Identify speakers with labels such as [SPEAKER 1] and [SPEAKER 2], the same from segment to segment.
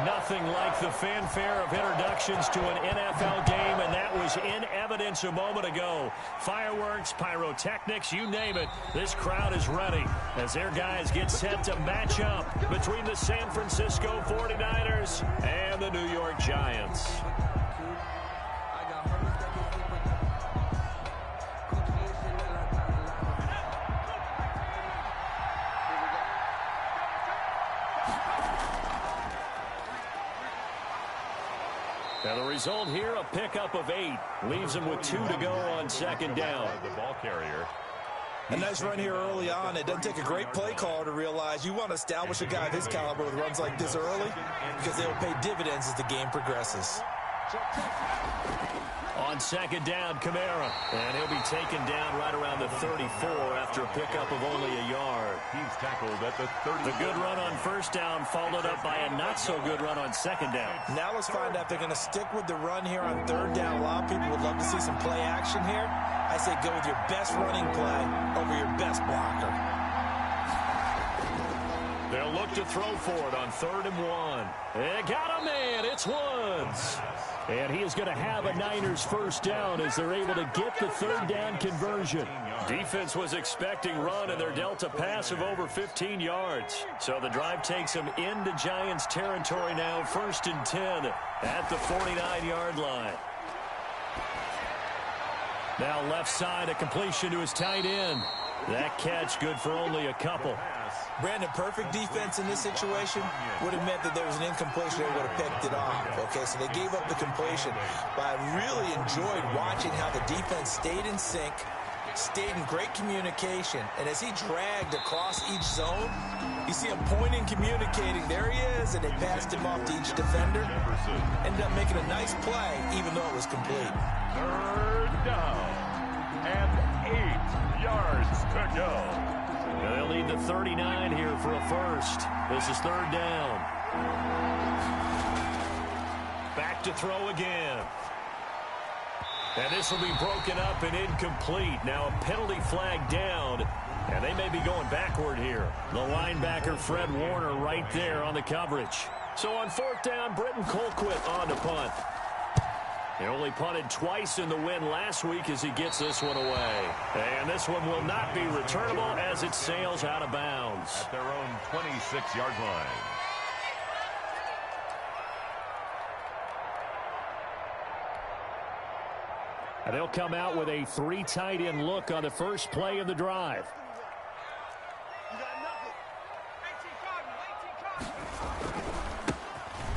[SPEAKER 1] Nothing like the fanfare of introductions to an NFL game, and that was in evidence a moment ago. Fireworks, pyrotechnics, you name it. This crowd is ready as their guys get set to match up between the San Francisco 49ers and the New York Giants. And the result here, a pickup of 8. Leaves them with 2 to go on second down.
[SPEAKER 2] The ball carrier.
[SPEAKER 3] A nice run here early on. It doesn't take a great play caller to realize you want to establish a guy of his caliber with runs like this early because they will pay dividends as the game progresses.
[SPEAKER 1] On second down, Kamara. And he'll be taken down right around the 34 after a pickup of only a yard.
[SPEAKER 2] He's tackled at the 30.
[SPEAKER 1] The good run on first down followed up by a not-so-good run on second down.
[SPEAKER 3] Now let's find out if they're going to stick with the run here on third down. A lot of people would love to see some play action here. I say go with your best running play over your best blocker.
[SPEAKER 1] They'll look to throw for it on 3rd and 1. They got a man. It's Woods. And he is going to have a Niners first down as they're able to get the 3rd down conversion. Defense was expecting run, and they're dealt a pass of over 15 yards. So the drive takes them into Giants territory now, 1st and 10 at the 49-yard line. Now left side, a completion to his tight end. That catch good for only a couple.
[SPEAKER 3] Brandon, perfect defense in this situation would have meant that there was an incompletion. They would have picked it off. Okay, so they gave up the completion. But I really enjoyed watching how the defense stayed in sync, stayed in great communication. And as he dragged across each zone, you see him pointing, communicating. There he is, and they passed him off to each defender. Ended up making a nice play, even though it was complete.
[SPEAKER 2] 3rd down and 8 yards to go.
[SPEAKER 1] Now they'll need the 39 here for a first. This is 3rd down. Back to throw again. And this will be broken up and incomplete. Now a penalty flag down, and they may be going backward here. The linebacker, Fred Warner, right there on the coverage. So on 4th down, Britton Colquitt on to punt. He only punted twice in the win last week as he gets this one away. And this one will not be returnable as it sails out of bounds.
[SPEAKER 2] At their own 26-yard line.
[SPEAKER 1] And they'll come out with a 3 tight end look on the first play of the drive.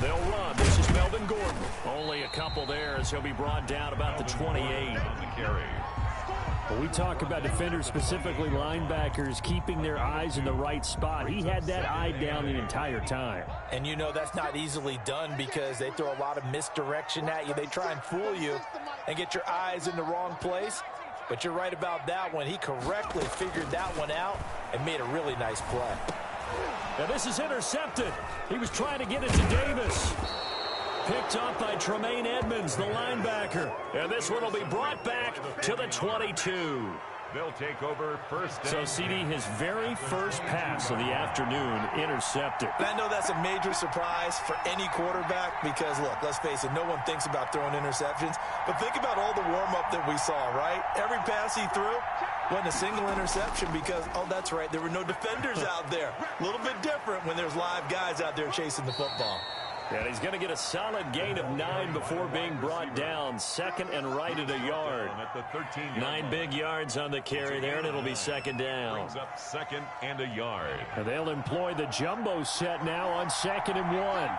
[SPEAKER 1] They'll run. This is Melvin Gordon. Only a couple there as he'll be brought down about the 28.
[SPEAKER 4] When we talk about defenders, specifically linebackers, keeping their eyes in the right spot, he had that eye down the entire time.
[SPEAKER 3] And you know that's not easily done because they throw a lot of misdirection at you. They try and fool you and get your eyes in the wrong place. But you're right about that one. He correctly figured that one out and made a really nice play.
[SPEAKER 1] Now this is intercepted. He was trying to get it to Davis. Picked up by Tremaine Edmonds, the linebacker. And this one will be brought back to the 22.
[SPEAKER 2] They'll take over first down.
[SPEAKER 1] So, CD, his very first pass of the afternoon intercepted.
[SPEAKER 3] And I know that's a major surprise for any quarterback because, look, let's face it, no one thinks about throwing interceptions. But think about all the warm-up that we saw, right? Every pass he threw wasn't a single interception because, oh, that's right, there were no defenders out there. A little bit different when there's live guys out there chasing the football.
[SPEAKER 1] And he's going to get a solid gain of 9 before being brought down. 2nd and right at a yard. 9 big yards on the carry there, and it'll be 2nd down.
[SPEAKER 2] Brings up 2nd and a yard.
[SPEAKER 1] And they'll employ the jumbo set now on 2nd and 1.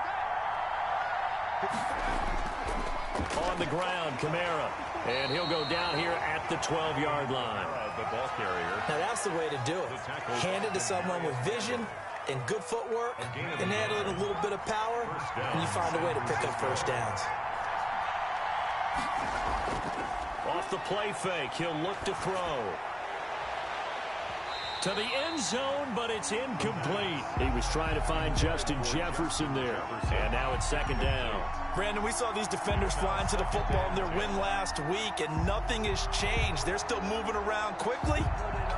[SPEAKER 1] On the ground, Kamara. And he'll go down here at the 12-yard line.
[SPEAKER 2] The ball carrier.
[SPEAKER 3] Now that's the way to do it. Hand it to someone with vision and good footwork, and add in a little bit of power, and you find a way to pick up first downs.
[SPEAKER 1] Off the play fake, he'll look to throw. To the end zone, but it's incomplete. He was trying to find Justin Jefferson there. And now it's 2nd down.
[SPEAKER 3] Brandon, we saw these defenders flying to the football in their win last week, and nothing has changed. They're still moving around quickly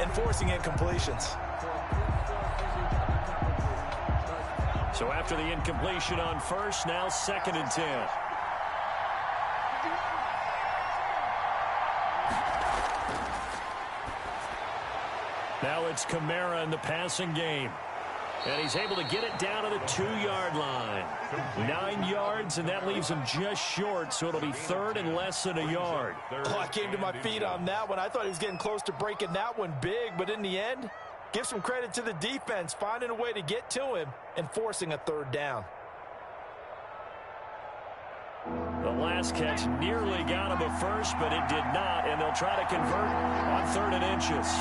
[SPEAKER 3] and forcing incompletions.
[SPEAKER 1] So after the incompletion on first, now 2nd and 10. Now it's Kamara in the passing game. And he's able to get it down to the 2-yard line. 9 yards, and that leaves him just short, so it'll be 3rd and less than a yard.
[SPEAKER 3] Oh, I came to my feet on that one. I thought he was getting close to breaking that one big, but in the end, give some credit to the defense, finding a way to get to him and forcing a 3rd down.
[SPEAKER 1] The last catch nearly got him a first, but it did not, and they'll try to convert on 3rd and inches.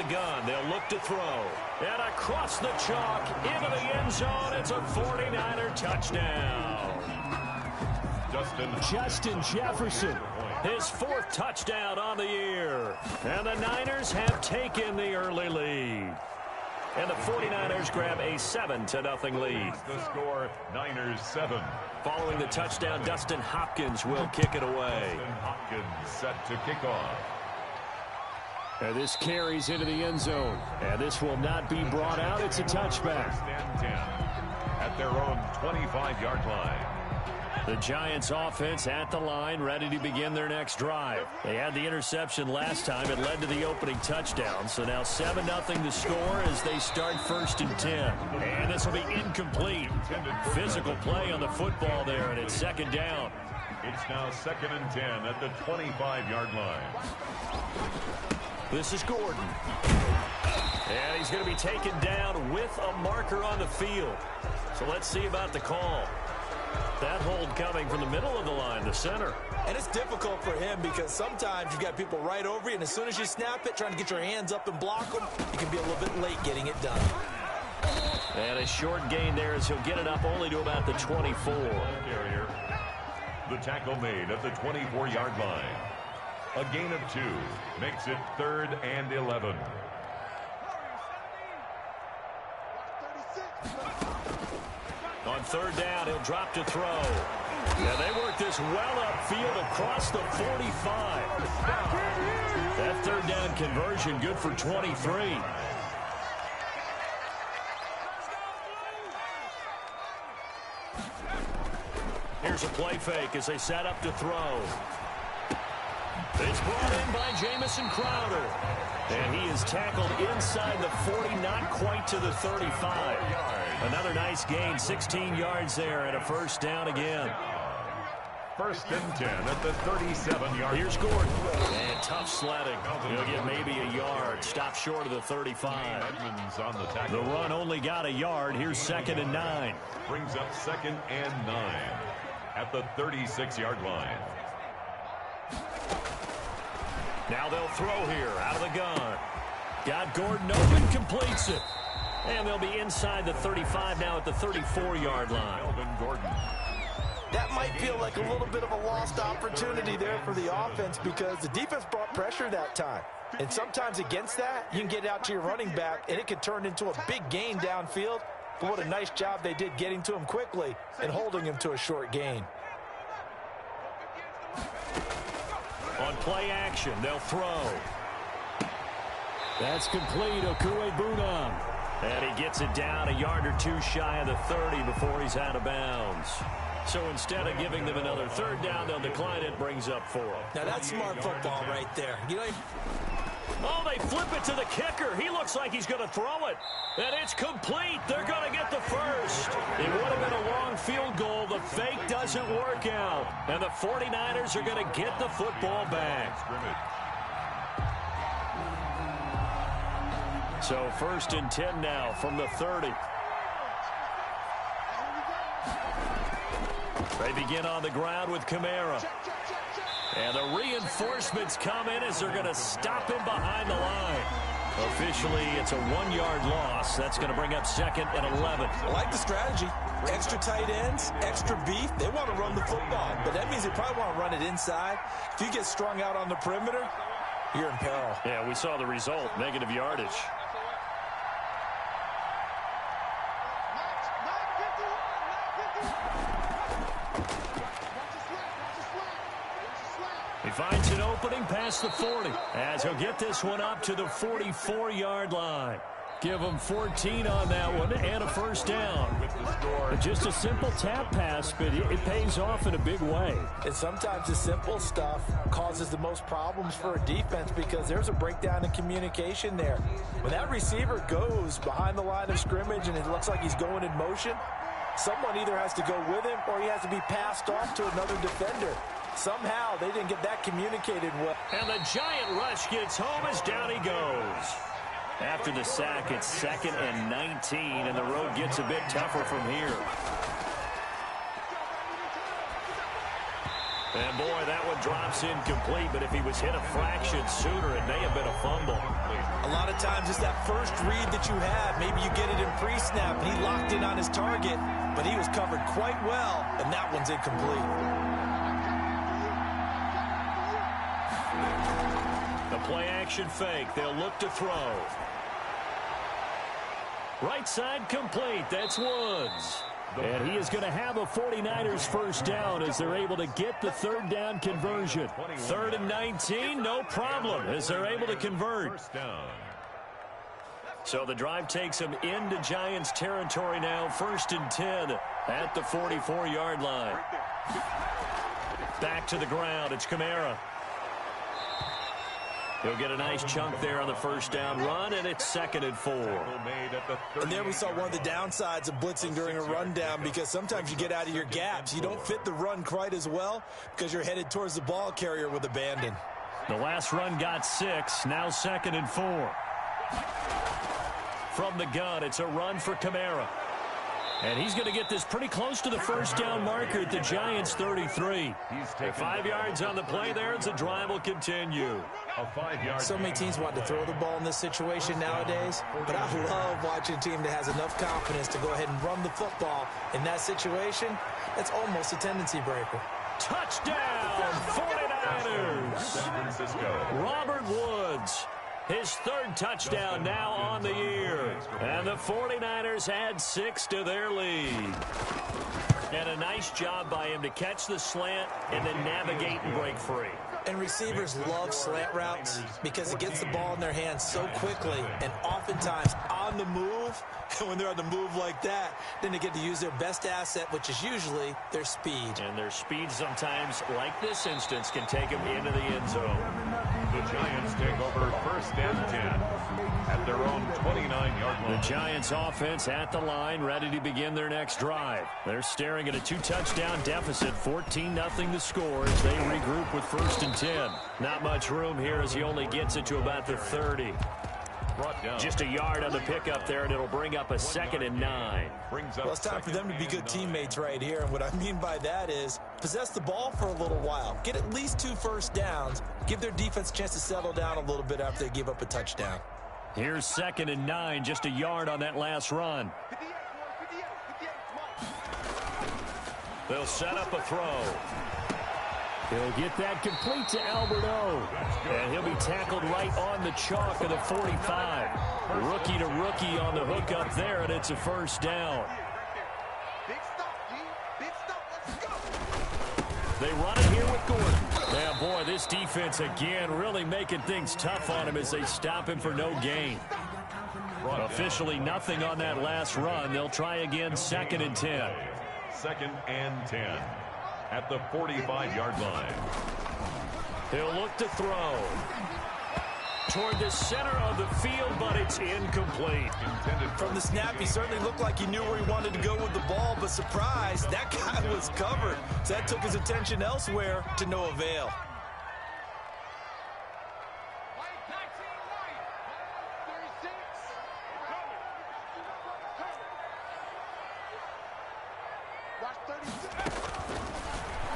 [SPEAKER 1] Gun. They'll look to throw. And across the chalk into the end zone. It's a 49er touchdown. Justin Jefferson. His 4th touchdown on the year. And the Niners have taken the early lead. And the 49ers grab a 7-0 lead.
[SPEAKER 2] The score, Niners 7.
[SPEAKER 1] Following the touchdown, Dustin Hopkins will kick it away.
[SPEAKER 2] Dustin Hopkins set to kick off.
[SPEAKER 4] And this carries into the end zone. And this will not be brought out. It's a touchback.
[SPEAKER 2] 1st and 10 at their own 25-yard line.
[SPEAKER 1] The Giants offense at the line, ready to begin their next drive. They had the interception last time. It led to the opening touchdown. So now 7-0 to score as they start 1st and 10. And this will be incomplete. Physical play on the football there, and it's 2nd down.
[SPEAKER 2] It's now 2nd and 10 at the 25-yard line.
[SPEAKER 1] This is Gordon. And he's going to be taken down with a marker on the field. So let's see about the call. That hold coming from the middle of the line, the center.
[SPEAKER 3] And it's difficult for him because sometimes you've got people right over you, and as soon as you snap it, trying to get your hands up and block them, you can be a little bit late getting it done.
[SPEAKER 1] And a short gain there as he'll get it up only to about the 24.
[SPEAKER 2] Carrier. The tackle made at the 24-yard line. A gain of 2 makes it 3rd and 11.
[SPEAKER 1] On 3rd down, he'll drop to throw. Yeah, they work this well upfield across the 45. That 3rd down conversion good for 23. Here's a play fake as they set up to throw. It's brought in by Jamison Crowder. And he is tackled inside the 40, not quite to the 35. Another nice gain, 16 yards there, and a 1st down again.
[SPEAKER 2] 1st and 10 at the 37-yard.
[SPEAKER 1] Here's Gordon. And tough sledding. He'll get maybe a yard. Stop short of the 35.
[SPEAKER 2] Edmonds on the tackle.
[SPEAKER 1] The run only got a yard. Here's 2nd and 9.
[SPEAKER 2] Brings up 2nd and 9 at the 36-yard line.
[SPEAKER 1] Now they'll throw here out of the gun. Got Gordon open, completes it. And they'll be inside the 35 now at the 34-yard line.
[SPEAKER 2] Melvin Gordon.
[SPEAKER 3] That might feel like a little bit of a lost opportunity there for the offense because the defense brought pressure that time. And sometimes against that, you can get out to your running back, and it could turn into a big gain downfield. But what a nice job they did getting to him quickly and holding him to a short gain.
[SPEAKER 1] On play action, they'll throw.
[SPEAKER 4] That's complete. QB1.
[SPEAKER 1] And he gets it down a yard or 2 shy of the 30 before he's out of bounds. So instead of giving them another 3rd down, they'll decline it, brings up 4.
[SPEAKER 3] Now that's smart football right there. You know,
[SPEAKER 1] oh, they flip it to the kicker. He looks like he's going to throw it. And it's complete. They're going to get the 1st. It would have been a long field goal. The fake doesn't work out. And the 49ers are going to get the football back. So 1st and 10 now from the 30. They begin on the ground with Kamara. And the reinforcements come in as they're going to him behind the line. Officially, it's a 1-yard loss. That's going to bring up 2nd and 11.
[SPEAKER 3] I like the strategy. Extra tight ends, extra beef. They want to run the football, but that means they probably want to run it inside. If you get strung out on the perimeter, you're in peril.
[SPEAKER 1] Yeah, we saw the result, negative yardage. He finds an opening past the 40 as he'll get this one up to the 44-yard line. Give him 14 on that one and a first down. Just a simple tap pass, but it pays off in a big way.
[SPEAKER 3] And sometimes the simple stuff causes the most problems for a defense because there's a breakdown in communication there. When that receiver goes behind the line of scrimmage and it looks like he's going in motion, someone either has to go with him or he has to be passed off to another defender. Somehow they didn't get that communicated well.
[SPEAKER 1] And the giant rush gets home as down he goes. After the sack, it's 2nd and 19, and the road gets a bit tougher from here. And, boy, that one drops incomplete, but if he was hit a fraction sooner, it may have been a fumble.
[SPEAKER 3] A lot of times it's that first read that you have. Maybe you get it in pre-snap, and he locked in on his target, but he was covered quite well, and that one's incomplete.
[SPEAKER 1] The play-action fake. They'll look to throw. Right side complete. That's Woods. And he is going to have a 49ers first down as they're able to get the third down conversion. 3rd and 19, no problem as they're able to convert. So the drive takes them into Giants territory now. 1st and 10 at the 44-yard line. Back to the ground. It's Kamara. He'll get a nice chunk there on the first down run, and it's 2nd and 4.
[SPEAKER 3] And there we saw one of the downsides of blitzing during a rundown because sometimes you get out of your gaps. You don't fit the run quite as well because you're headed towards the ball carrier with abandon.
[SPEAKER 1] The last run got 6, now 2nd and 4. From the gun, it's a run for Kamara. And he's going to get this pretty close to the first down marker at the Giants' 33. 5 yards on the play there as the drive will continue.
[SPEAKER 3] So many teams want to throw the ball in this situation nowadays, but I love watching a team that has enough confidence to go ahead and run the football. In that situation, that's almost a tendency breaker.
[SPEAKER 1] Touchdown, 49ers! Robert Woods. His 3rd touchdown now on the year. And the 49ers add 6 to their lead. And a nice job by him to catch the slant and then navigate and break free.
[SPEAKER 3] And receivers love slant routes because it gets the ball in their hands so quickly and oftentimes on the move. And when they're on the move like that, then they get to use their best asset, which is usually their speed.
[SPEAKER 1] And their speed sometimes, like this instance, can take them into the end zone.
[SPEAKER 2] The Giants take over 1st and 10 at their own 29-yard line.
[SPEAKER 1] The Giants offense at the line, ready to begin their next drive. They're staring at a 2-touchdown deficit, 14-0 the score as they regroup with 1st and 10. Not much room here as he only gets it to about the 30. Just a yard on the pickup there, and it'll bring up a 2nd and 9.
[SPEAKER 3] Well, it's time for them to be good teammates right here. And what I mean by that is possess the ball for a little while. Get at least 2 first downs. Give their defense a chance to settle down a little bit after they give up a touchdown.
[SPEAKER 1] Here's 2nd and 9, just a yard on that last run. They'll set up a throw. He'll get that complete to Alberto. And he'll be tackled right on the chalk of the 45. Rookie to rookie on the hook up there, and it's a first down. They run it here with Gordon. Now, boy, this defense again really making things tough on him as they stop him for no gain. Officially nothing on that last run. They'll try again, 2nd and 10.
[SPEAKER 2] 2nd and 10 at the 45-yard line.
[SPEAKER 1] He'll look to throw toward the center of the field, but it's incomplete.
[SPEAKER 3] From the snap, he certainly looked like he knew where he wanted to go with the ball, but surprise, that guy was covered. So that took his attention elsewhere to no avail.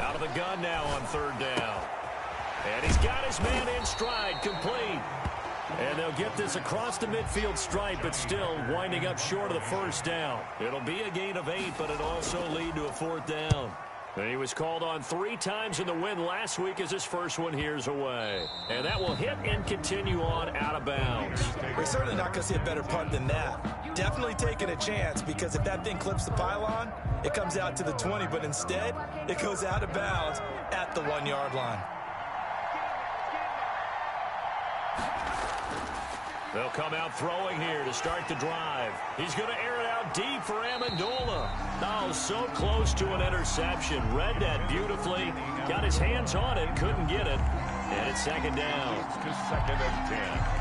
[SPEAKER 1] Out of the gun now on 3rd down. And he's got his man in stride, complete. And they'll get this across the midfield stripe, but still winding up short of the first down. It'll be a gain of 8, but it'll also lead to a 4th down. And he was called on 3 times in the win last week as his first one here's away. And that will hit and continue on out of bounds.
[SPEAKER 3] We're certainly not going to see a better punt than that. Definitely taking a chance because if that thing clips the pylon, it comes out to the 20, but instead it goes out of bounds at the 1-yard line.
[SPEAKER 1] They'll come out throwing here to start the drive. He's going to air it out deep for Amendola. Oh, so close to an interception. Read that beautifully. Got his hands on it, couldn't get it. And it's second down.
[SPEAKER 2] It's to second and 10.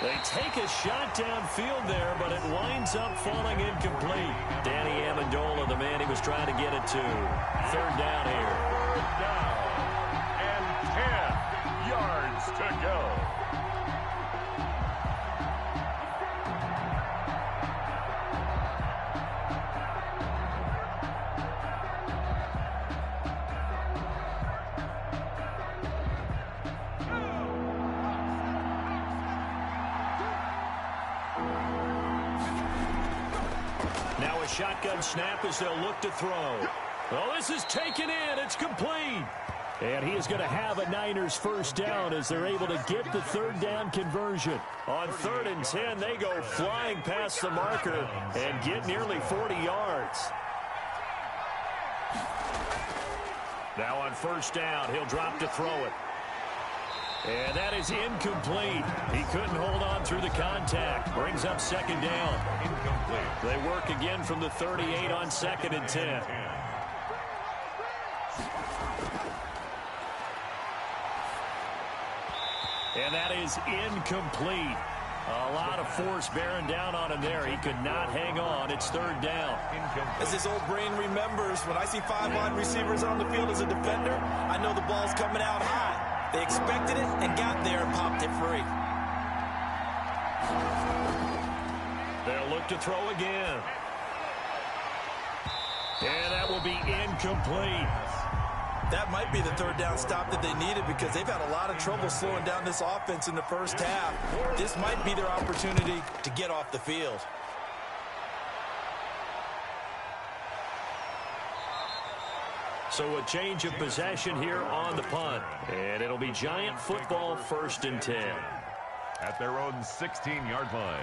[SPEAKER 1] They take a shot downfield there, but it winds up falling incomplete. Danny Amendola, the man he was trying to get it to. Third down here.
[SPEAKER 2] Down and 10 yards to go.
[SPEAKER 1] Now a shotgun snap as they'll look to throw. Oh, this is taken in. It's complete. And he is going to have a Niners first down as they're able to get the third down conversion. On 3rd and 10, they go flying past the marker and get nearly 40 yards. Now on first down, he'll drop to throw it. And that is incomplete. He couldn't hold on through the contact. Brings up second down.
[SPEAKER 2] Incomplete.
[SPEAKER 1] They work again from the 38 on 2nd and 10. And that is incomplete. A lot of force bearing down on him there. He could not hang on. It's third down.
[SPEAKER 3] As his old brain remembers, when I see 5 wide receivers on the field as a defender, I know the ball's coming out high. They expected it and got there and popped it free.
[SPEAKER 1] They'll look to throw again. And that will be incomplete.
[SPEAKER 3] That might be the third down stop that they needed because they've had a lot of trouble slowing down this offense in the first half. This might be their opportunity to get off the field.
[SPEAKER 1] So a change of possession here on the punt. And it'll be Giant football, 1st and 10.
[SPEAKER 2] At their own 16-yard line.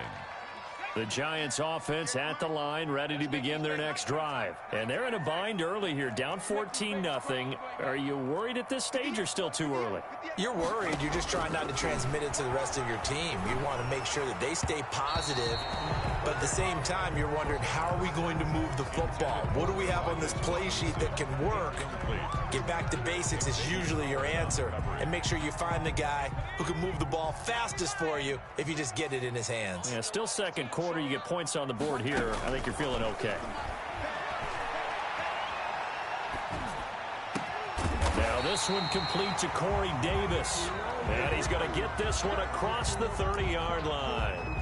[SPEAKER 1] The Giants offense at the line, ready to begin their next drive. And they're in a bind early here, down 14-0. Are you worried at this stage or still too early?
[SPEAKER 3] You're worried. You're just trying not to transmit it to the rest of your team. You want to make sure that they stay positive. But at the same time, you're wondering, how are we going to move the football? What do we have on this play sheet that can work? Get back to basics is usually your answer. And make sure you find the guy who can move the ball fastest for you if you just get it in his hands.
[SPEAKER 1] Yeah, still second quarter. You get points on the board here. I think you're feeling okay. Now this one complete to Corey Davis. And he's going to get this one across the 30-yard line.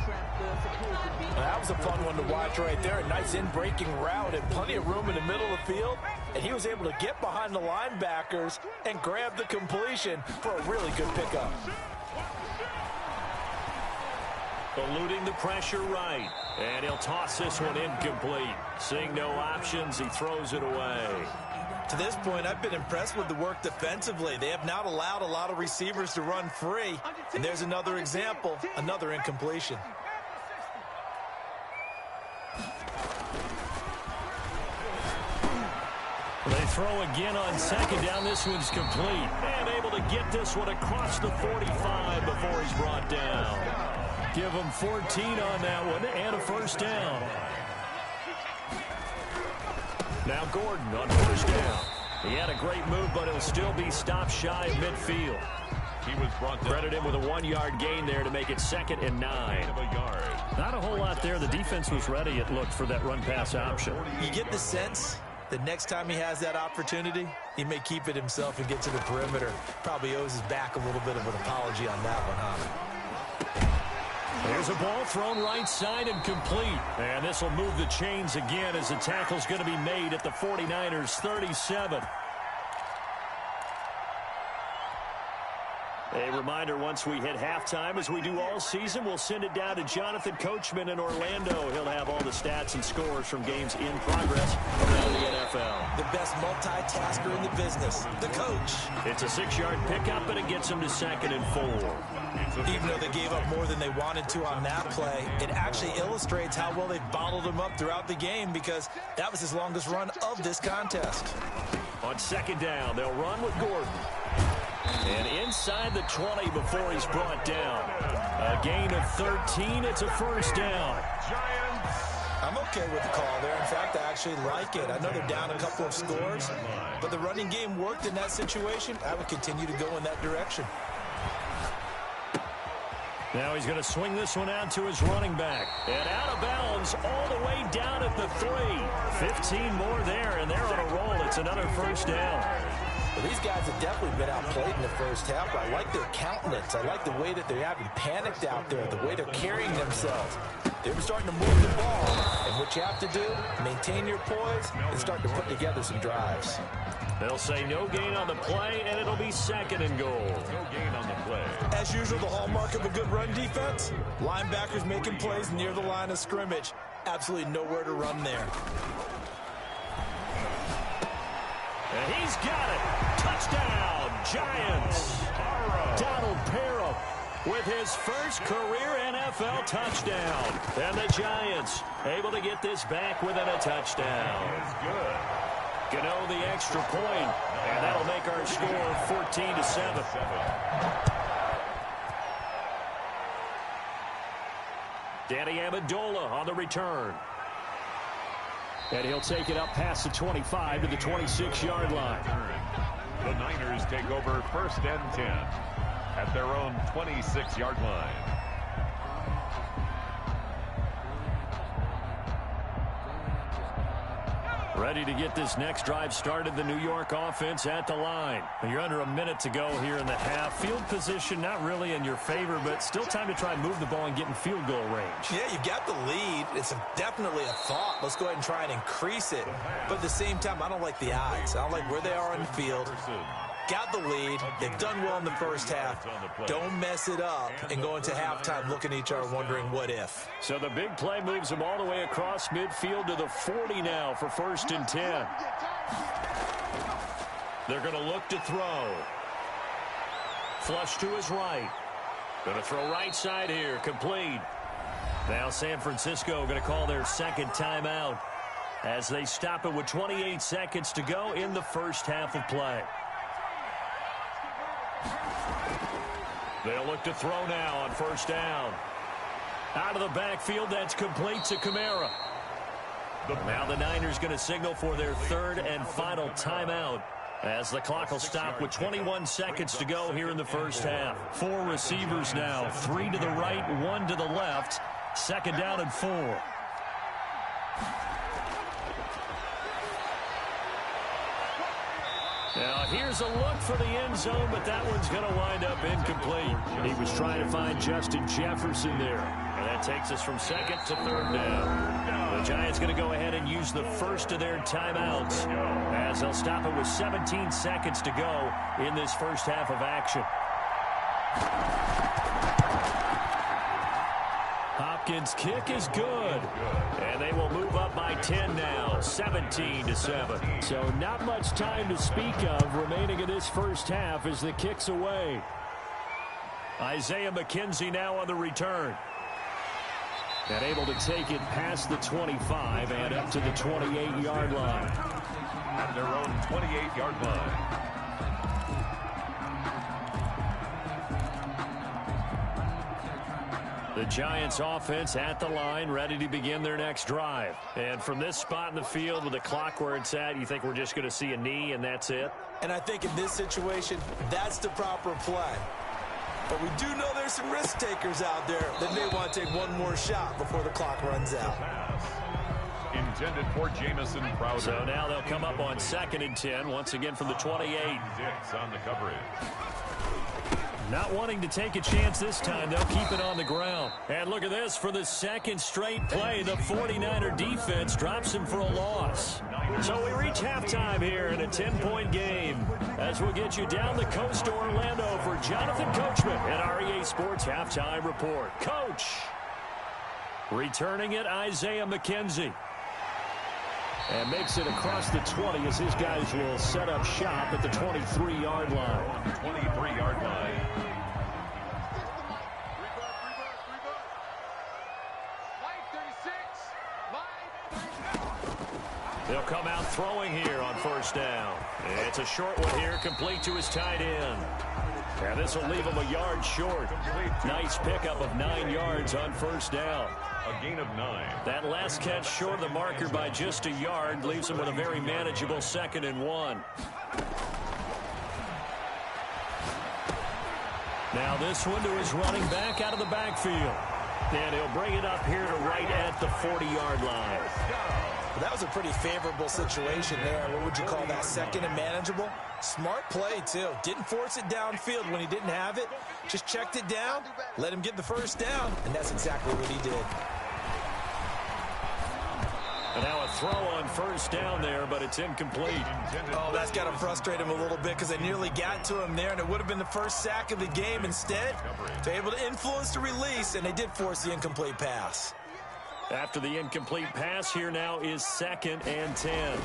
[SPEAKER 3] That was a fun one to watch right there. A nice in-breaking route and plenty of room in the middle of the field. And he was able to get behind the linebackers and grab the completion for a really good pickup.
[SPEAKER 1] Eluding the pressure right. And he'll toss this one incomplete. Seeing no options, he throws it away.
[SPEAKER 3] To this point, I've been impressed with the work defensively. They have not allowed a lot of receivers to run free. And there's another example, another incompletion.
[SPEAKER 1] They throw again on second down. This one's complete. And able to get this one across the 45 before he's brought down. Give him 14 on that one and a first down. Now Gordon on first down. He had a great move, but he'll still be stopped shy of midfield.
[SPEAKER 2] He was brought down.
[SPEAKER 1] Credit him with a 1-yard gain there to make it 2nd and 9. Not a whole lot there. The defense was ready, it looked, for that run-pass option.
[SPEAKER 3] You get the sense that next time he has that opportunity, he may keep it himself and get to the perimeter. Probably owes his back a little bit of an apology on that one, huh?
[SPEAKER 1] There's a ball thrown right side and complete. And this will move the chains again as the tackle's going to be made at the 49ers 37. A reminder, once we hit halftime, as we do all season, we'll send it down to Jonathan Coachman in Orlando. He'll have all the stats and scores from games in progress around the NFL.
[SPEAKER 3] the best multitasker in the business, the coach.
[SPEAKER 1] It's a 6-yard pickup, and it gets them to 2nd and 4.
[SPEAKER 3] Even though they gave up more than they wanted to on that play, it actually illustrates how well they bottled him up throughout the game, because that was his longest run of this contest.
[SPEAKER 1] On 2nd down, they'll run with Gordon. And inside the 20 before he's brought down. A gain of 13. It's a 1st down.
[SPEAKER 3] I'm okay with the call there. In fact, I actually like it. I know they're down a couple of scores, but the running game worked in that situation. I would continue to go in that direction.
[SPEAKER 1] Now he's going to swing this one out to his running back. And out of bounds all the way down at the 3. 15 more there, and they're on a roll. It's another 1st down.
[SPEAKER 3] Well, these guys have definitely been outplayed in the first half. I like their countenance. I like the way that they're having panicked out there, the way they're carrying themselves. They're starting to move the ball. And what you have to do, maintain your poise and start to put together some drives.
[SPEAKER 1] They'll say no gain on the play, and it'll be 2nd and goal.
[SPEAKER 2] No gain on the play.
[SPEAKER 3] As usual, the hallmark of a good run defense, linebackers making plays near the line of scrimmage. Absolutely nowhere to run there.
[SPEAKER 1] And he's got it. Touchdown, Giants. Donald Parham with his first career NFL touchdown. And the Giants able to get this back within a touchdown.
[SPEAKER 2] That's good.
[SPEAKER 1] Gano the extra point, and that'll make our score 14-7. Danny Amendola on the return. And he'll take it up past the 25 to the 26-yard line.
[SPEAKER 2] The Niners take over 1st and 10 at their own 26-yard line.
[SPEAKER 1] Ready to get this next drive started, the New York offense at the line. You're under a minute to go here in the half. Field position not really in your favor, but still time to try and move the ball and get in field goal range.
[SPEAKER 3] Yeah, you've got the lead. It's definitely a thought. Let's go ahead and try and increase it. But at the same time, I don't like the odds. I don't like where they are on the field. Got the lead. They've done well in the first half. Don't mess it up and go into halftime looking at each other wondering what if.
[SPEAKER 1] So the big play moves them all the way across midfield to the 40 now for 1st and 10. They're going to look to throw. Flush to his right. Going to throw right side here. Complete. Now San Francisco going to call their 2nd timeout as they stop it with 28 seconds to go in the first half of play. They'll look to throw now on 1st down. Out of the backfield, that's complete to Kamara. Now the Niners going to signal for their 3rd and final timeout as the clock will stop with 21 seconds to go here in the first half. 4 receivers now, 3 to the right, 1 to the left. 2nd down and 4. Now here's a look for the end zone, but that one's going to wind up incomplete. He was trying to find Justin Jefferson there. And that takes us from 2nd to 3rd down. The Giants going to go ahead and use the first of their timeouts as they'll stop it with 17 seconds to go in this first half of action. Hopkins' kick is good. And they will move up by 10 now, 17-7. So not much time to speak of remaining in this first half as the kick's away. Isaiah McKenzie now on the return. And able to take it past the 25 and up to the 28-yard line.
[SPEAKER 2] At their own 28-yard line.
[SPEAKER 1] The Giants offense at the line, ready to begin their next drive. And from this spot in the field with the clock where it's at, you think we're just going to see a knee and that's it?
[SPEAKER 3] And I think in this situation, that's the proper play. But we do know there's some risk takers out there that may want to take one more shot before the clock runs out.
[SPEAKER 2] Intended for Jamison Crowder.
[SPEAKER 1] So now they'll come up on 2nd and 10, once again from the 28.
[SPEAKER 2] Dix on the coverage.
[SPEAKER 1] Not wanting to take a chance this time, they'll keep it on the ground. And look at this, for the 2nd straight play, the 49er defense drops him for a loss. So we reach halftime here in a 10-point game as we'll get you down the coast to Orlando for Jonathan Coachman at REA Sports Halftime Report. Coach, returning it, Isaiah McKenzie.
[SPEAKER 4] And makes it across the 20 as his guys will set up shop at the 23-yard line.
[SPEAKER 2] 23-yard line.
[SPEAKER 1] They'll come out throwing here on first down. It's a short one here, complete to his tight end. And this will leave him a yard short. Nice pickup of 9 yards on first down.
[SPEAKER 2] A gain of 9.
[SPEAKER 1] That last catch short of the marker by just a yard leaves him with a very manageable 2nd and 1. Now this one to his running back out of the backfield. And he'll bring it up here to right at the 40-yard line.
[SPEAKER 3] Well, that was a pretty favorable situation there. What would you call that? 2nd and manageable? Smart play, too. Didn't force it downfield when he didn't have it. Just checked it down, let him get the first down, and that's exactly what he did.
[SPEAKER 1] And now a throw on first down there, but it's incomplete.
[SPEAKER 3] Oh, that's got to frustrate him a little bit because they nearly got to him there, and it would have been the first sack of the game. Instead, they're able to influence the release, and they did force the incomplete pass.
[SPEAKER 1] After the incomplete pass, here now is 2nd and 10.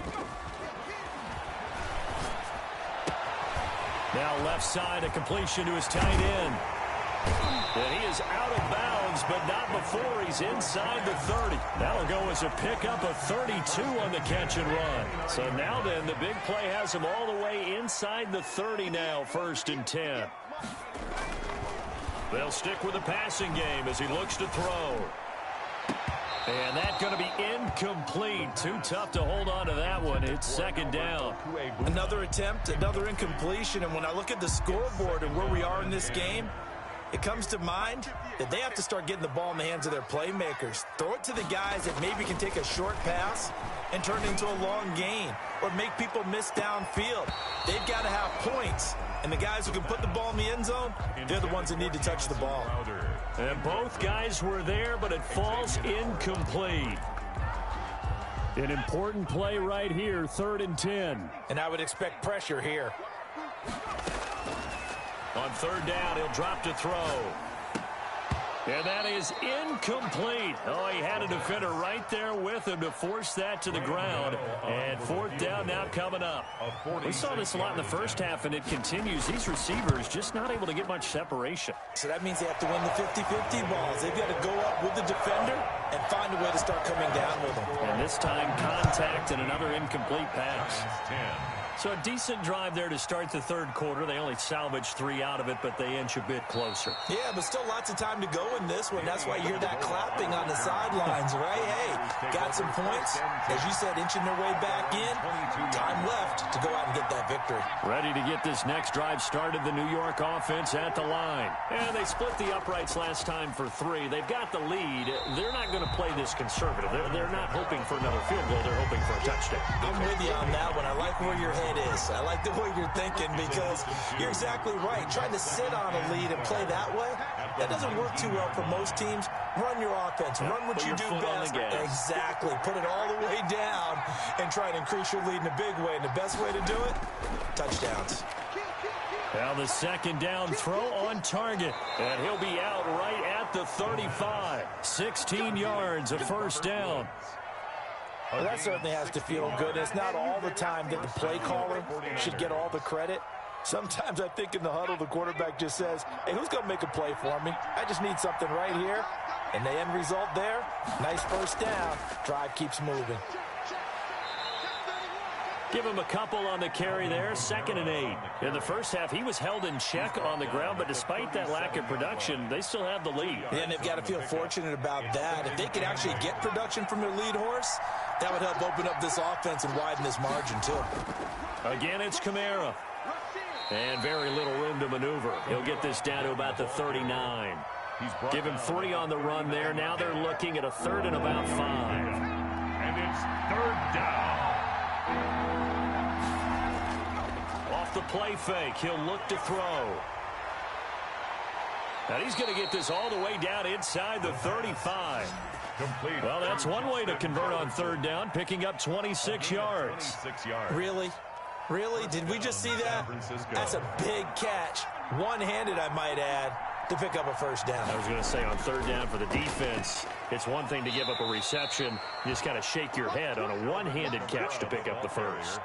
[SPEAKER 1] Now left side, a completion to his tight end. And he is out of bounds, but not before he's inside the 30. That'll go as a pickup of 32 on the catch and run. So now then, the big play has him all the way inside the 30 now, 1st and 10. They'll stick with the passing game as he looks to throw. And that's going to be incomplete. Too tough to hold on to that one. It's 2nd down.
[SPEAKER 3] Another attempt, another incompletion. And when I look at the scoreboard and where we are in this game, it comes to mind that they have to start getting the ball in the hands of their playmakers. Throw it to the guys that maybe can take a short pass and turn it into a long gain or make people miss downfield. They've got to have points. And the guys who can put the ball in the end zone, they're the ones that need to touch the ball.
[SPEAKER 1] And both guys were there, but it falls incomplete.
[SPEAKER 4] An important play right here, 3rd and 10.
[SPEAKER 3] And I would expect pressure here.
[SPEAKER 1] On 3rd down, he'll drop to throw. And that is incomplete. Oh, he had a defender right there with him to force that to the ground. And 4th down now coming up. We saw this a lot in the first half, and it continues. These receivers just not able to get much separation.
[SPEAKER 3] So that means they have to win the 50-50 balls. They've got to go up with the defender and find a way to start coming down with them.
[SPEAKER 1] And this time, contact and another incomplete pass. So a decent drive there to start the 3rd quarter. They only salvaged 3 out of it, but they inch a bit closer.
[SPEAKER 3] Yeah, but still lots of time to go in this one. That's why you hear that clapping on the sidelines, right? Hey, got some points. As you said, inching their way back in. Time left to go out and get that victory.
[SPEAKER 1] Ready to get this next drive started, the New York offense at the line. And they split the uprights last time for 3. They've got the lead. They're not going to play this conservative. They're not hoping for another field goal. They're hoping for a touchdown.
[SPEAKER 3] I'm with you on that one. I like where your head is. I like the way you're thinking because you're exactly right. Trying to sit on a lead and play that way, that doesn't work too well for most teams. Run your offense. Run what you do best. Exactly. Put it all the way down and try and increase your lead in a big way. And the best way to do it, touchdowns.
[SPEAKER 1] Now the 2nd down throw on target. And he'll be out right at the 35. 16 yards, a 1st down.
[SPEAKER 3] Well, that certainly has to feel good. It's not all the time that the play caller should get all the credit. Sometimes I think in the huddle, the quarterback just says, hey, who's going to make a play for me? I just need something right here. And the end result there, nice 1st down. Drive keeps moving.
[SPEAKER 1] Give him a couple on the carry there, 2nd and 8. In the first half, he was held in check on the ground, but despite that lack of production, they still have the lead.
[SPEAKER 3] And they've got to feel fortunate about that. If they could actually get production from their lead horse, that would help open up this offense and widen this margin, too.
[SPEAKER 1] Again, it's Kamara. And very little room to maneuver. He'll get this down to about the 39. Give him 3 on the run there. Now they're looking at a 3rd and about 5.
[SPEAKER 2] And it's 3rd down.
[SPEAKER 1] Off the play fake, he'll look to throw. And he's going to get this all the way down inside the 35.
[SPEAKER 2] Complete.
[SPEAKER 1] Well, that's one way to convert on 3rd down, picking up 26 yards.
[SPEAKER 3] Really? Really? Did we just see that? That's a big catch. One-handed, I might add. to pick up a first down.
[SPEAKER 1] I was going to say, on third down for the defense, it's one thing to give up a reception. You just got to shake your head on a one-handed catch to pick up the first.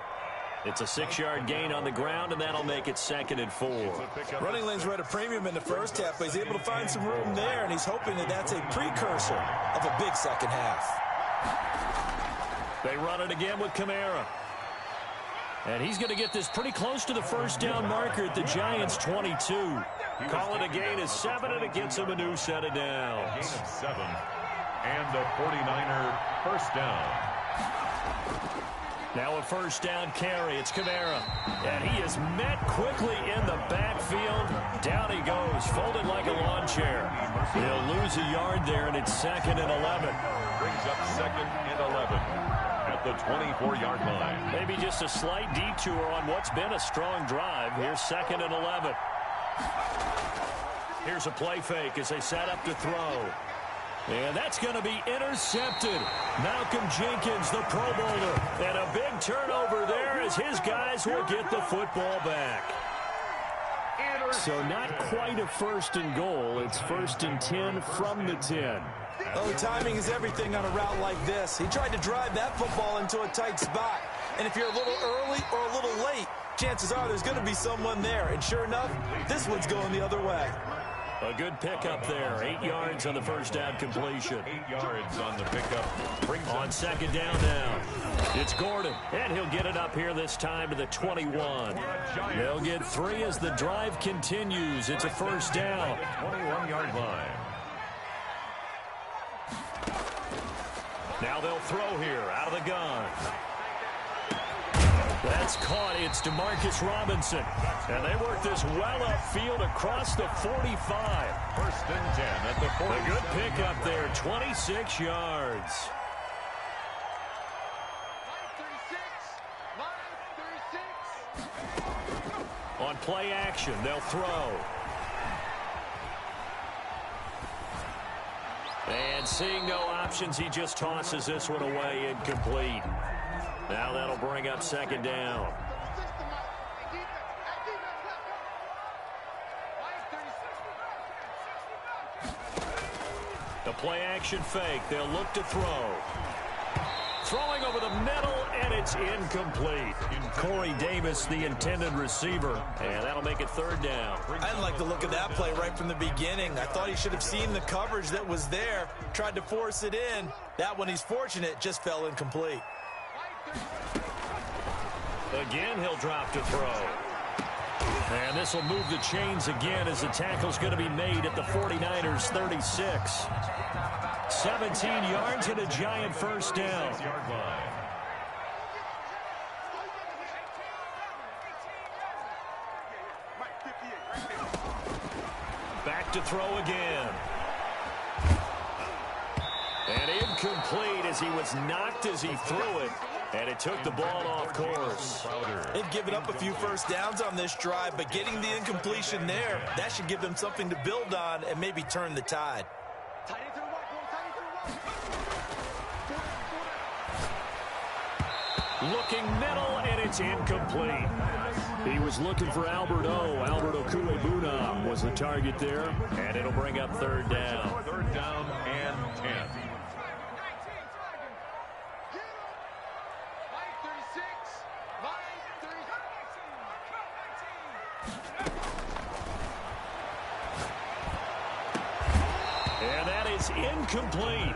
[SPEAKER 1] It's a 6-yard gain on the ground, and that'll make it 2nd and 4.
[SPEAKER 3] Running lanes were at a premium in the first half, but he's able to find some room there, and he's hoping that that's a precursor of a big second half.
[SPEAKER 1] They run it again with Kamara. And he's going to get this pretty close to the first down marker at the Giants' 22. Call it a gain of 7, and it gets him a new set of downs.
[SPEAKER 2] Gain of 7, and a 49er first down.
[SPEAKER 1] Now a first down carry. It's Kamara. And he is met quickly in the backfield. Down he goes, folded like a lawn chair. He'll lose a yard there, and it's 2nd and 11.
[SPEAKER 2] Brings up 2nd and 11 at the 24-yard line.
[SPEAKER 1] Maybe just a slight detour on what's been a strong drive. Here's 2nd and 11. Here's a play fake as they set up to throw. And that's going to be intercepted. Malcolm Jenkins, the Pro Bowler. And a big turnover there as his guys will get the football back.
[SPEAKER 4] So not quite a 1st and goal. It's 1st and 10 from the 10.
[SPEAKER 3] Oh, timing is everything on a route like this. He tried to drive that football into a tight spot. And if you're a little early or a little late, chances are there's going to be someone there. And sure enough, this one's going the other way.
[SPEAKER 1] A good pickup there. 8 yards on the first down completion.
[SPEAKER 2] 8 yards on the pickup. Brings
[SPEAKER 1] on 2nd down now. It's Gordon, and he'll get it up here this time to the 21. They'll get 3 as the drive continues. It's a first down.
[SPEAKER 2] 21-yard line.
[SPEAKER 1] Now they'll throw here out of the gun. That's caught. It's Demarcus Robinson. And they work this well upfield across the 45.
[SPEAKER 2] 1st and 10 at the 40.
[SPEAKER 1] A good pickup there, 26 yards. On play action, they'll throw. And seeing no options, he just tosses this one away, incomplete. Now that'll bring up 2nd down. The play action fake. They'll look to throw. Throwing over the middle, and it's incomplete. Corey Davis, the intended receiver, and that'll make it 3rd down.
[SPEAKER 3] I didn't like the look of that play right from the beginning. I thought he should have seen the coverage that was there, tried to force it in. That one, he's fortunate, just fell incomplete.
[SPEAKER 1] Again, he'll drop to throw. And this will move the chains again as the tackle's going to be made at the 49ers' 36. 17 yards and a giant first down. Back to throw again. And incomplete as he was knocked as he threw it. And it took the ball off course.
[SPEAKER 3] They've given up a few first downs on this drive, but getting the incompletion there, that should give them something to build on and maybe turn the tide.
[SPEAKER 1] Looking middle, and it's incomplete. He was looking for Albert Okuebuna was the target there, and it'll bring up 3rd down.
[SPEAKER 2] 3rd down and 10.
[SPEAKER 1] And that is incomplete.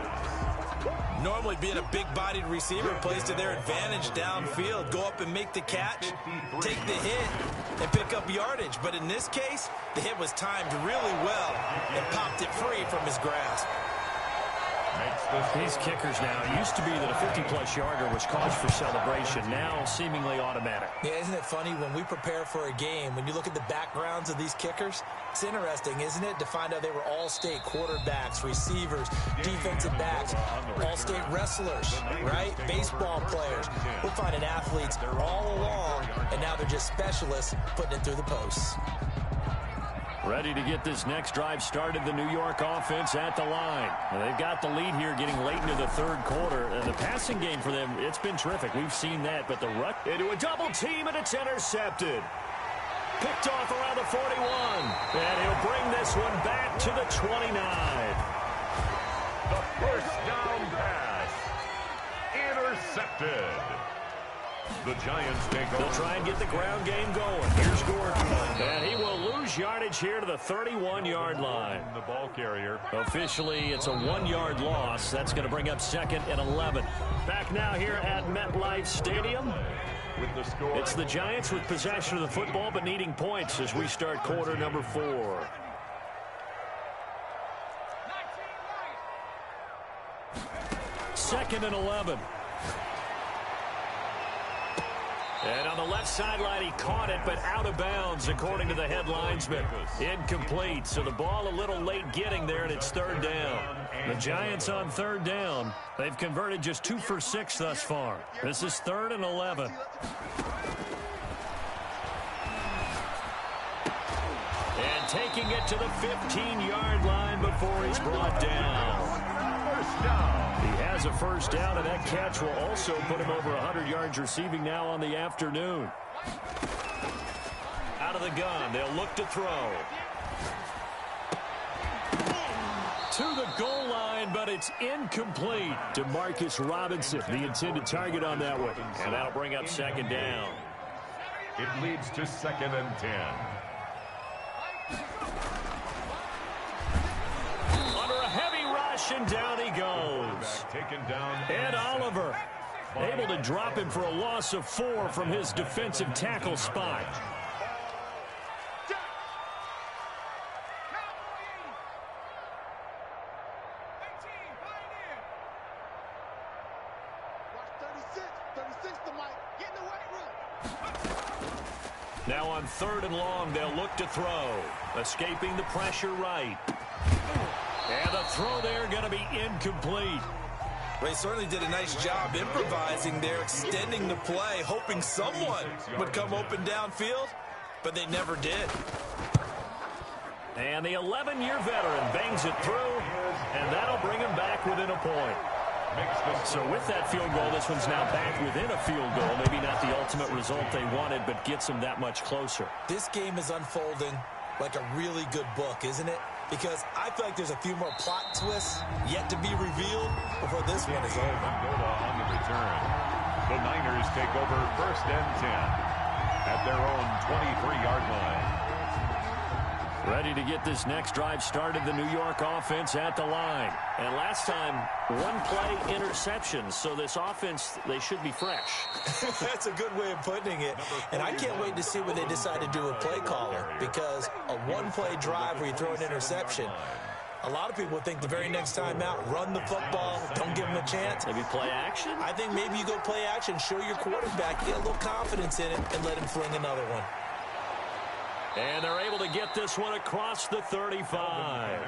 [SPEAKER 3] Normally being a big-bodied receiver plays to their advantage downfield. Go up and make the catch, take the hit, and pick up yardage. But in this case, the hit was timed really well and popped it free from his grasp.
[SPEAKER 1] These kickers now, it used to be that a 50-plus yarder was cause for celebration, now seemingly automatic.
[SPEAKER 3] Yeah, isn't it funny when we prepare for a game, when you look at the backgrounds of these kickers, it's interesting, isn't it, to find out they were all-state quarterbacks, receivers, defensive backs, all-state wrestlers, right? Baseball players. We're finding athletes all along, and now they're just specialists putting it through the posts.
[SPEAKER 1] Ready to get this next drive started, the New York offense at the line. And they've got the lead here getting late into the 3rd quarter. And the passing game for them, it's been terrific. We've seen that. But the ruck into a double team, and it's intercepted. Picked off around the 41. And he'll bring this one back to the 29.
[SPEAKER 2] The first down pass. Intercepted. The Giants take over.
[SPEAKER 1] They'll try and get the ground game going. Here's Gordon. And he will lose yardage here to the 31-yard line.
[SPEAKER 2] The ball carrier.
[SPEAKER 1] Officially, it's a 1-yard loss. That's going to bring up 2nd and 11. Back now here at MetLife Stadium.
[SPEAKER 2] With the score.
[SPEAKER 1] It's the Giants with possession of the football, but needing points as we start quarter number 4. Second and 11. And on the left sideline, he caught it, but out of bounds, according to the head linesman. Incomplete, so the ball a little late getting there, and it's 3rd down. The Giants on 3rd down. They've converted just 2 for 6 thus far. This is 3rd and 11. And taking it to the 15-yard line before he's brought down.
[SPEAKER 2] First down.
[SPEAKER 1] He has a first down, and that catch will also put him over 100 yards receiving now on the afternoon. Out of the gun, they'll look to throw. To the goal line, but it's incomplete. Demarcus Robinson, the intended target on that one. And that'll bring up 2nd down.
[SPEAKER 2] It leads to 2nd and 10.
[SPEAKER 1] And down he goes.
[SPEAKER 2] Taken down.
[SPEAKER 1] Ed Oliver able to drop him for a loss of 4 from his defensive tackle spot. Now on 3rd and long, they'll look to throw. Escaping the pressure right. And the throw there going to be incomplete.
[SPEAKER 3] They certainly did a nice job improvising there, extending the play, hoping someone would come open downfield, but they never did.
[SPEAKER 1] And the 11-year veteran bangs it through, and that'll bring him back within a point. So with that field goal, this one's now back within a field goal. Maybe not the ultimate result they wanted, but gets them that much closer.
[SPEAKER 3] This game is unfolding like a really good book, isn't it? Because I feel like there's a few more plot twists yet to be revealed before this one is over.
[SPEAKER 2] On the return. The Niners take over 1st and 10 at their own 23-yard line.
[SPEAKER 1] Ready to get this next drive started, the New York offense at the line. And last time, 1-play interception, so this offense, they should be fresh.
[SPEAKER 3] That's a good way of putting it. And I can't wait to see what they decide to do with play caller, because a 1-play drive where you throw an interception, a lot of people think the very next time out, run the football, don't give them a chance.
[SPEAKER 1] Maybe play action?
[SPEAKER 3] I think maybe you go play action, show your quarterback, get a little confidence in it, and let him fling another one.
[SPEAKER 1] And they're able to get this one across the 35.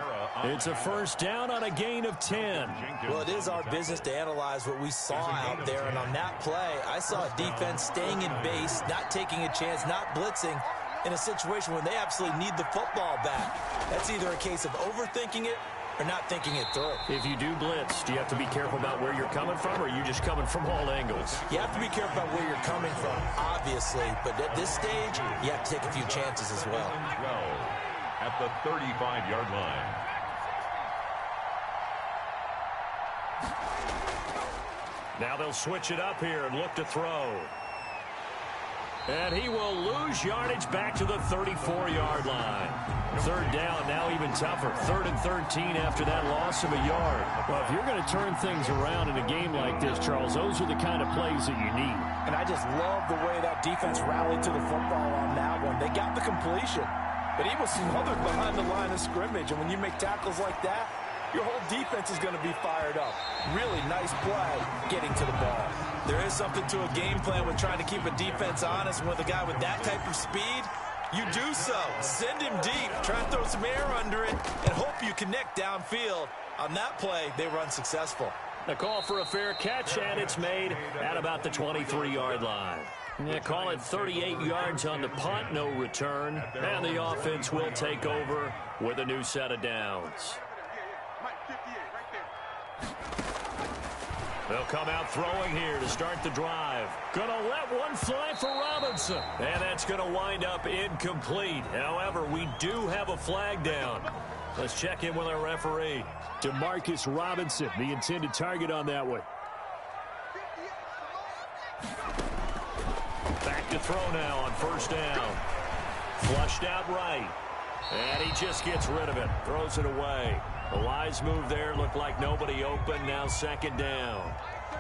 [SPEAKER 1] It's a first down on a gain of 10.
[SPEAKER 3] Well, it is our business to analyze what we saw out there. And on that play, I saw a defense staying in base, not taking a chance, not blitzing in a situation where they absolutely need the football back. That's either a case of overthinking it or not thinking it through.
[SPEAKER 1] If you do blitz, do you have to be careful about where you're coming from, or are you just coming from all angles?
[SPEAKER 3] You have to be careful about where you're coming from, obviously. But at this stage, you have to take a few chances as well.
[SPEAKER 2] 12 at the 35-yard line.
[SPEAKER 1] Now they'll switch it up here and look to throw. And he will lose yardage back to the 34-yard line. 3rd down, now even tougher. 3rd and 13 after that loss of a yard.
[SPEAKER 4] Well, if you're going to turn things around in a game like this, Charles, those are the kind of plays that you need.
[SPEAKER 5] And I just love the way that defense rallied to the football on that one. They got the completion, but he was smothered behind the line of scrimmage. And when you make tackles like that, your whole defense is going to be fired up. Really nice play getting to the ball.
[SPEAKER 3] There is something to a game plan with trying to keep a defense honest. And with a guy with that type of speed, you do so. Send him deep. Try and throw some air under it and hope you connect downfield. On that play, they run successful.
[SPEAKER 1] The call for a fair catch, and it's made at about the 23-yard line. Yeah, call it 38 yards on the punt, no return. And the offense will take over with a new set of downs. They'll come out throwing here to start the drive. Gonna let one fly for Robinson. And that's gonna wind up incomplete. However, we do have a flag down. Let's check in with our referee.
[SPEAKER 4] Demarcus Robinson, the intended target on that one.
[SPEAKER 1] Back to throw now on first down. Flushed out right. And he just gets rid of it. Throws it away. The wise move there. Looked like nobody open. Now second down.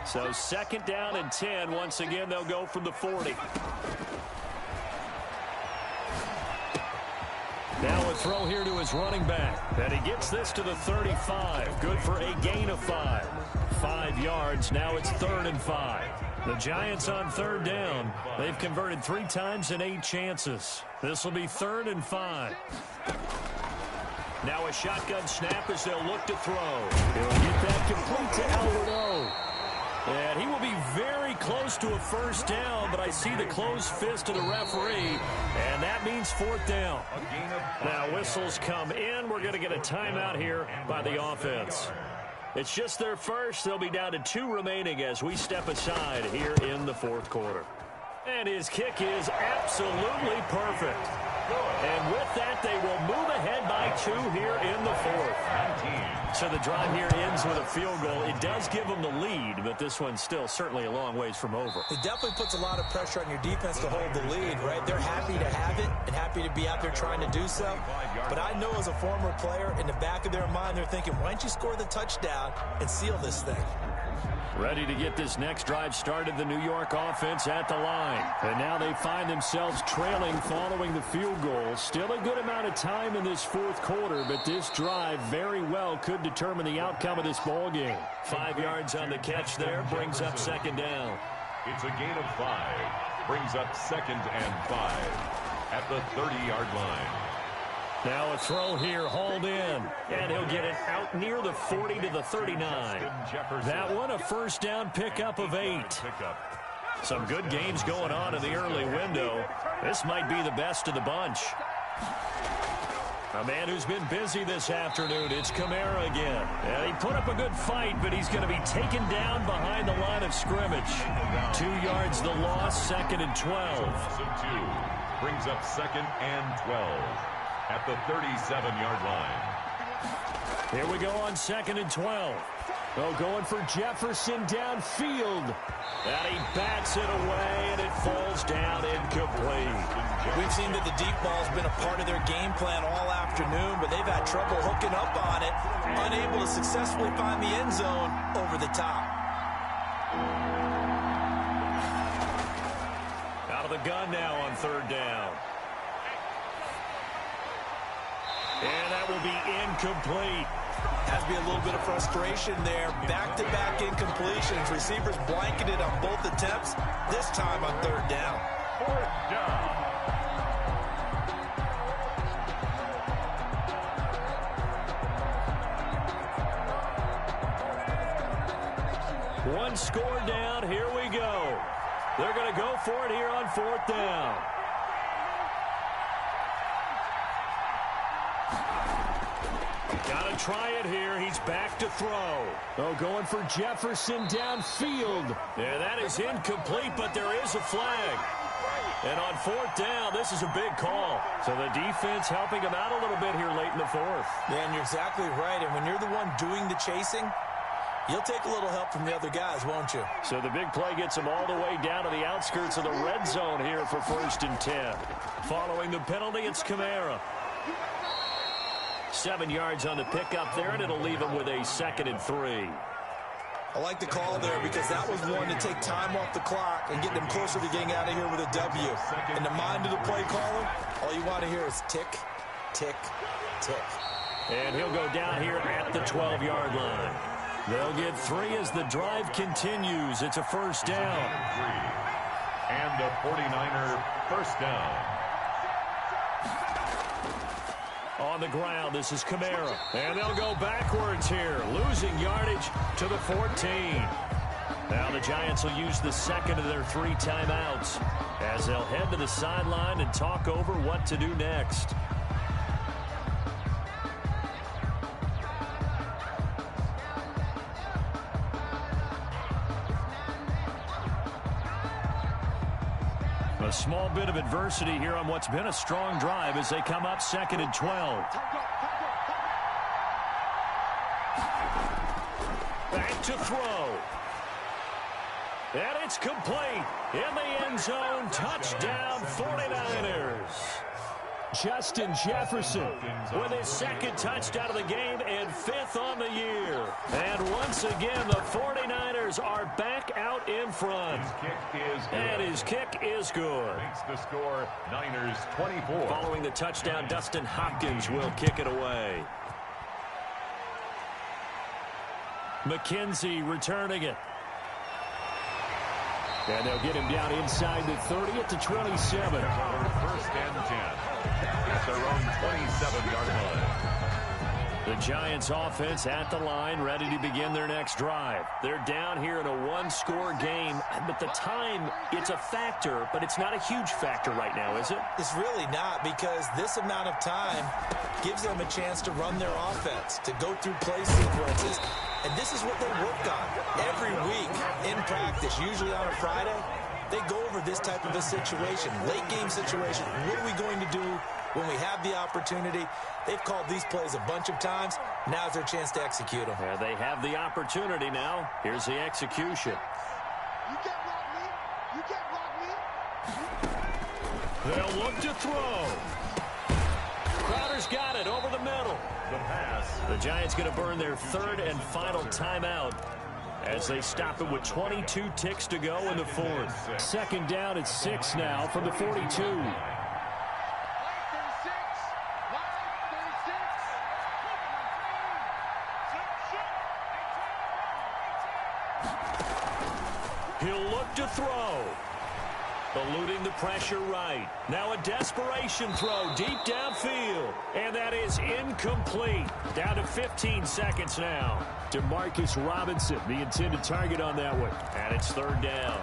[SPEAKER 1] So second down and 10. Once again, they'll go from the 40. Now a throw here to his running back. And he gets this to the 35. Good for a gain of 5. 5 yards. Now it's 3rd and 5. The Giants on third down. They've converted 3 times in 8 chances. This will be 3rd and 5. Now a shotgun snap as they'll look to throw.
[SPEAKER 4] He'll get that complete to Albert O.
[SPEAKER 1] And he will be very close to a first down, but I see the closed fist of the referee, and that means 4th down. Now whistles come in. We're going to get a timeout here by the offense. It's just their first. They'll be down to 2 remaining as we step aside here in the 4th quarter. And his kick is absolutely perfect. And with that, they will move ahead by 2 here in the 4th. So the drive here ends with a field goal. It does give them the lead, but this one's still certainly a long ways from over.
[SPEAKER 3] It definitely puts a lot of pressure on your defense to hold the lead, right? They're happy to have it and happy to be out there trying to do so. But I know as a former player, in the back of their mind, they're thinking, why don't you score the touchdown and seal this thing?
[SPEAKER 4] Ready to get this next drive started, the New York offense at the line. And now they find themselves trailing following the field goal. Still a good amount of time in this 4th quarter, but this drive very well could determine the outcome of this ball game.
[SPEAKER 1] 5 yards on the catch there, brings up second down.
[SPEAKER 2] It's a gain of 5, brings up 2nd and 5 at the 30-yard line.
[SPEAKER 1] Now a throw here, hauled in, and he'll get it out near the 40 to the 39. That one a first down pickup of 8. Some good games going on in the early window. This might be the best of the bunch. A man who's been busy this afternoon, it's Kamara again. And he put up a good fight, but he's going to be taken down behind the line of scrimmage. 2 yards the loss, 2nd and 12.
[SPEAKER 2] Brings up 2nd and 12. At the 37-yard line.
[SPEAKER 1] Here we go on 2nd and 12.
[SPEAKER 4] Oh, going for Jefferson downfield.
[SPEAKER 1] And he bats it away, and it falls down incomplete.
[SPEAKER 3] We've seen that the deep ball's been a part of their game plan all afternoon, but they've had trouble hooking up on it, unable to successfully find the end zone over the top.
[SPEAKER 1] Out of the gun now on 3rd down. And that will be incomplete.
[SPEAKER 3] Has to be a little bit of frustration there. Back-to-back incompletions. Receivers blanketed on both attempts, this time on 3rd down.
[SPEAKER 2] 4th down.
[SPEAKER 1] One score down. Here we go. They're going to go for it here on 4th down. Got to try it here. He's back to throw.
[SPEAKER 4] Oh, going for Jefferson downfield.
[SPEAKER 1] Yeah, that is incomplete, but there is a flag. And on 4th down, this is a big call. So the defense helping him out a little bit here late in the 4th.
[SPEAKER 3] Yeah, and you're exactly right. And when you're the one doing the chasing, you'll take a little help from the other guys, won't you?
[SPEAKER 1] So the big play gets him all the way down to the outskirts of the red zone here for 1st and 10. Following the penalty, it's Kamara. 7 yards on the pickup there, and it'll leave him with a 2nd and 3.
[SPEAKER 3] I like the call there because that was one to take time off the clock and get them closer to getting out of here with a W. In the mind of the play caller, all you want to hear is tick, tick, tick.
[SPEAKER 1] And he'll go down here at the 12-yard line. They'll get 3 as the drive continues. It's a first down.
[SPEAKER 2] And a 49er first down.
[SPEAKER 1] On the ground, this is Kamara. And they'll go backwards here, losing yardage to the 14. Now the Giants will use the 2nd of their 3 timeouts as they'll head to the sideline and talk over what to do next.
[SPEAKER 4] small bit of adversity here on what's been a strong drive as they come up 2nd and 12. Back to throw. And it's complete. In the end zone, touchdown 49ers. Justin Jefferson with his 2nd touchdown of the game and 5th on the year. And once again, the 49ers are back out in front.
[SPEAKER 2] His kick is good.
[SPEAKER 4] And his kick is good.
[SPEAKER 2] Makes the score Niners 24.
[SPEAKER 4] Following the touchdown, Dustin Hopkins will kick it away. McKenzie returning it. And they'll get him down inside the 30 at the 27.
[SPEAKER 2] 1st and 10. At their own 27-yard line.
[SPEAKER 4] The Giants offense at the line, ready to begin their next drive. They're down here in a one-score game, but the time, it's a factor, but it's not a huge factor right now, is it?
[SPEAKER 3] It's really not, because this amount of time gives them a chance to run their offense, to go through play sequences, and this is what they work on every week in practice, usually on a Friday. They go over this type of a situation, late game situation. What are we going to do when we have the opportunity? They've called these plays a bunch of times. Now's their chance to execute them.
[SPEAKER 4] Yeah, they have the opportunity now. Here's the execution.
[SPEAKER 6] You can't block me. You can't block me.
[SPEAKER 4] They'll look to throw. Crowder's got it over the middle.
[SPEAKER 2] The pass.
[SPEAKER 4] The Giants going to burn their 3rd and final timeout as they stop it with 22 ticks to go in the 4th. 2nd down at 6 now from the 42. He'll look to throw. Eluding the pressure right. Now a desperation throw deep downfield. And that is incomplete. Down to 15 seconds now. Demarcus Robinson, the intended target on that one. And it's 3rd down.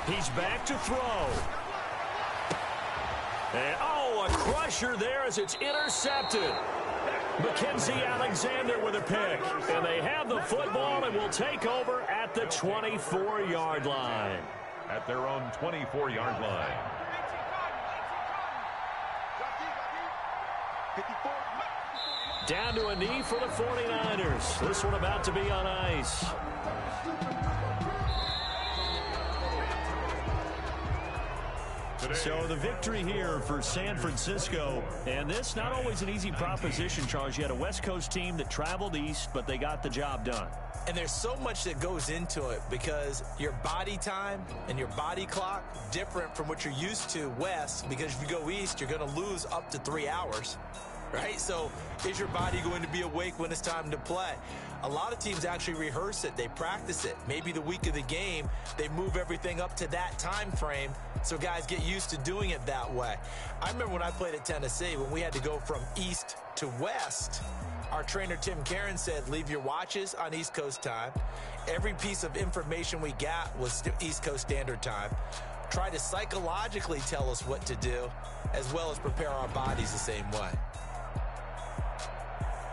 [SPEAKER 4] He's back to throw. And, oh, a crusher there as it's intercepted. Mackenzie Alexander with a pick. And they have the football and will take over at the 24-yard line.
[SPEAKER 2] At their own 24-yard line.
[SPEAKER 4] Down to a knee for the 49ers. This one about to be on ice. So the victory here for San Francisco, and this not always an easy proposition, Charles. You had a West Coast team that traveled east, but they got the job done.
[SPEAKER 3] And there's so much that goes into it because your body time and your body clock different from what you're used to west, because if you go east, you're going to lose up to 3 hours, right? So is your body going to be awake when it's time to play? A lot of teams actually rehearse it. They practice it. Maybe the week of the game, they move everything up to that time frame so guys get used to doing it that way. I remember when I played at Tennessee, when we had to go from east to west, our trainer Tim Karen said, leave your watches on East Coast time. Every piece of information we got was East Coast Standard Time. Try to psychologically tell us what to do, as well as prepare our bodies the same way.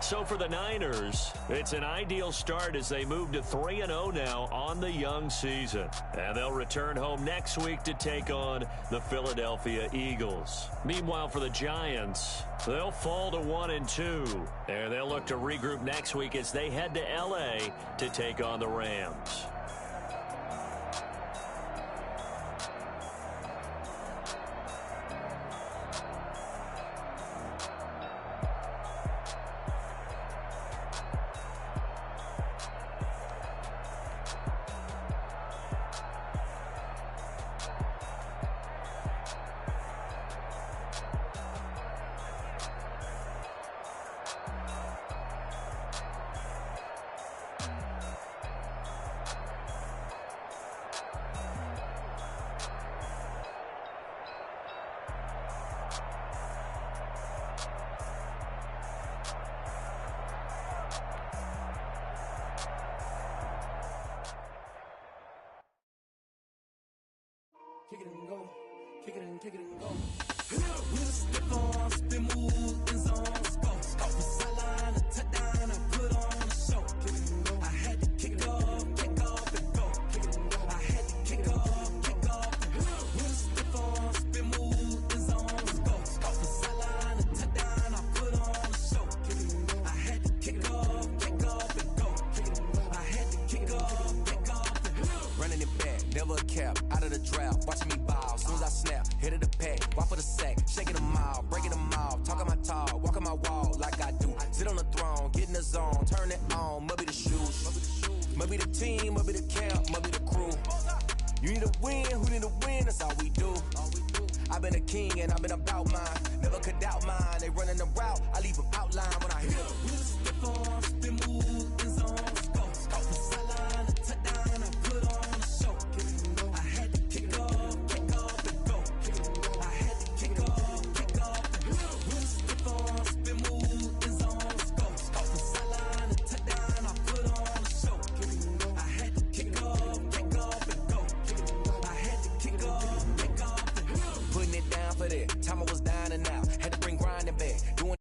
[SPEAKER 4] So for the Niners, it's an ideal start as they move to 3-0 now on the young season. And they'll return home next week to take on the Philadelphia Eagles. Meanwhile, for the Giants, they'll fall to 1-2. And they'll look to regroup next week as they head to L.A. to take on the Rams.
[SPEAKER 7] kick it and go, kick it and go. With a stiff arm, spin move, in zone, go. Off the sideline, a touchdown, I put on a show. I had to kick off and go. I had to kick off and go. With a stiff arm, spin move, in zone, go. Off the sideline, a touchdown, I put on a show. I had to kick off and go. I had to kick off and go.
[SPEAKER 8] Running it back, never a cap, out of the drought, watching me ball. Soon as I snap, hit of the pack, walk for the sack, shaking them out, breaking them off, talking my talk, walking my wall like I do. Sit on the throne, get in the zone, turn it on, must be the shoes, must be the team, must be the camp, must be the crew. You need a win, who need a win, that's all we do. I've been a king and I've been about mine, never could doubt mine. They running the route, I leave them outline when I hit them.
[SPEAKER 7] With a stiff arm, spin move, in zone, go. Off the sideline, a touchdown, I put on a show. I had to kick off and go. I had to kick off and go. With a stiff arm, spin move, in zone, go. Off the sideline, a touchdown, I put on a show. I had to kick off and go. I had to kick off and go.
[SPEAKER 8] Putting it down for that, time I was down and out.